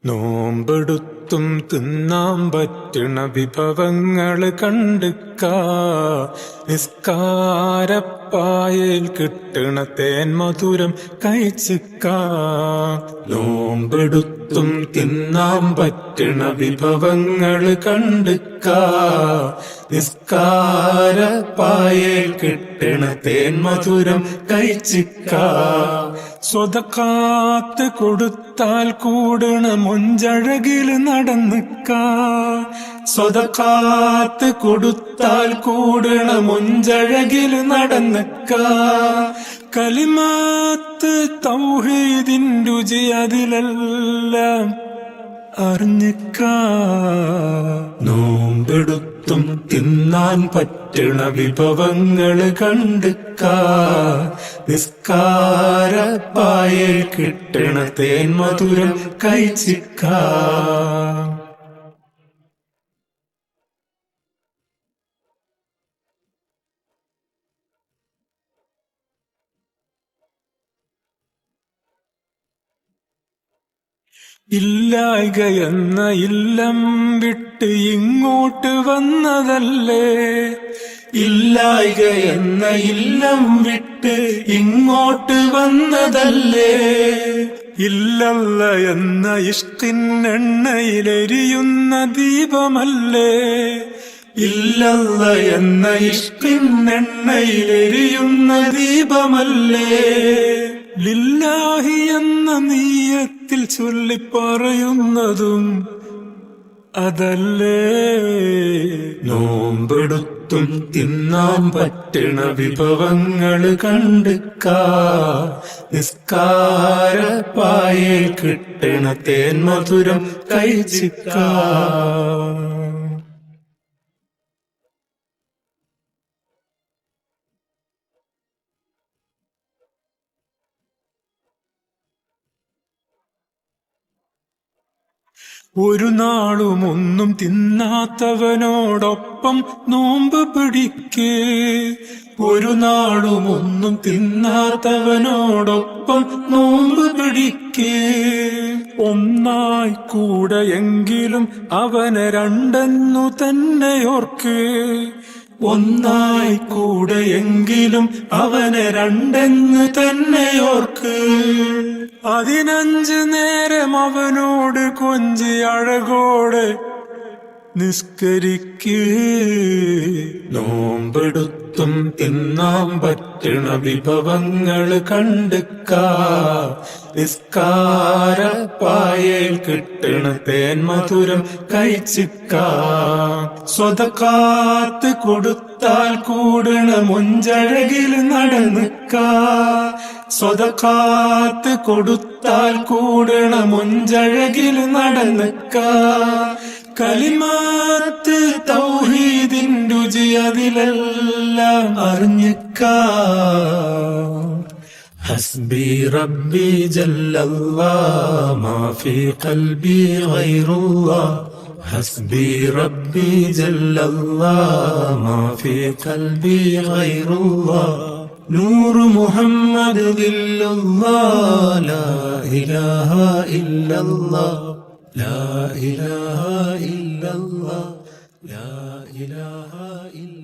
നോമ്പെടുത്തും തിന്നാൻ പറ്റണ വിഭവങ്ങള് കണ്ടുക്കാ. നിസ്കാരപ്പായയിൽ കിട്ടണ തേൻ മധുരം കഴിച്ചിക്കാ. നോമ്പെടുത്തും തിന്നാൻ പറ്റണ വിഭവങ്ങള് കണ്ടുക്കാ. നിസ്കാരപ്പായയിൽ കിട്ടണ തേൻ മധുരം കഴിച്ചിക്കാ. സ്വതക്കാത്ത് കൊടുത്താൽ കൂടണ മുഞ്ചഴകില് നടന്നിക്കാ. സ്വതക്കാത്ത് കൊടുത്താൽ കൂടണ മുഞ്ചഴകില് നടന്നിക്കാ. കലിമാത്ത് തൗഹീദിൻ രുചി അതിലെല്ലാം അറിഞ്ഞിക്കാ. നോമ്പെടുത്തും തിന്നാൻ പറ്റണ വിഭവങ്ങള് കണ്ടുക്കാ. നിസ്കാരപ്പായയിൽ കിട്ടണ തേൻ മധുരം കഴിച്ചിക്കാ. ഇല്ലായ്ക എന്ന ഇല്ലം വിട്ട് ഇങ്ങോട്ട് വന്നതല്ലേ. ഇല്ലായ്ക എന്ന ഇല്ലം വിട്ട് ഇങ്ങോട്ട് വന്നതല്ലേ. ഇല്ലല്ല എന്ന ഇഷ്കിന്നെണ്ണയിലെരിയുന്ന ദീപമല്ലേ. ഇല്ലല്ല എന്ന ഇഷ്കിന്നെണ്ണയിലെരിയുന്ന ദീപമല്ലേ. ലില്ലാഹി എന്ന നീയത്തിൽ ചൊല്ലിപ്പറയുന്നതും അതല്ലേ. നോമ്പെടുത്തും തിന്നാൻ പറ്റണ വിഭവങ്ങള് കണ്ടുക്കാ. നിസ്കാരപ്പായയിൽ കിട്ടണ തേൻ മധുരം കഴിച്ചിക്കാ. ഒരു നാളും ഒന്നും തിന്നാത്തവനോടൊപ്പം നോമ്പ് പിടിക്കേ. ഒരു നാളും ഒന്നും തിന്നാത്തവനോടൊപ്പം നോമ്പ് പിടിക്കേ. ഒന്നായി കൂടെയെങ്കിലും അവനെ രണ്ടെന്നു തന്നെയോർക്ക്. ഒന്നായി കൂടെയെങ്കിലും അവനെ രണ്ടെന്ന് തന്നെയോർക്ക്. 15 നേരം അവനോട് കൊഞ്ചി അഴകോടെ നിസ്കരിക്കേ. നോമ്പെടുത്തും തിന്നാൻ പറ്റണ വിഭവങ്ങള് കണ്ടുക്കാ. നിസ്കാരപ്പായയിൽ കിട്ടണ തേൻ മധുരം കഴിച്ചിക്കാ. സ്വതക്കാത്ത് കൊടുത്താൽ കൂടണ മുഞ്ചഴകില് നടന്നിക്കാ. സ്വതക്കാത്ത് കൊടുത്താൽ കൂടണ മുഞ്ചഴകില് നടന്നിക്കാ. കലിമാത്ത് തൗഹീദിൻ രുചി അതിലെല്ലാം അറിഞ്ഞിക്കാ. ഹസ്ബി റബ്ബി ജല്ലല്ലാഹ് മാ ഫീ ഖൽബി ഗൈറുല്ലാഹ്. ഹസ്ബി റബ്ബി ജല്ലല്ലാഹ് മാ ഫീ ഖൽബി ഗൈറുല്ലാഹ്. നൂർ മുഹമ്മദ് ദില്ലുല്ലാഹ് ലാ ഇലാഹ ഇല്ലല്ലാഹ്. لا إله إلا الله لا إله إلا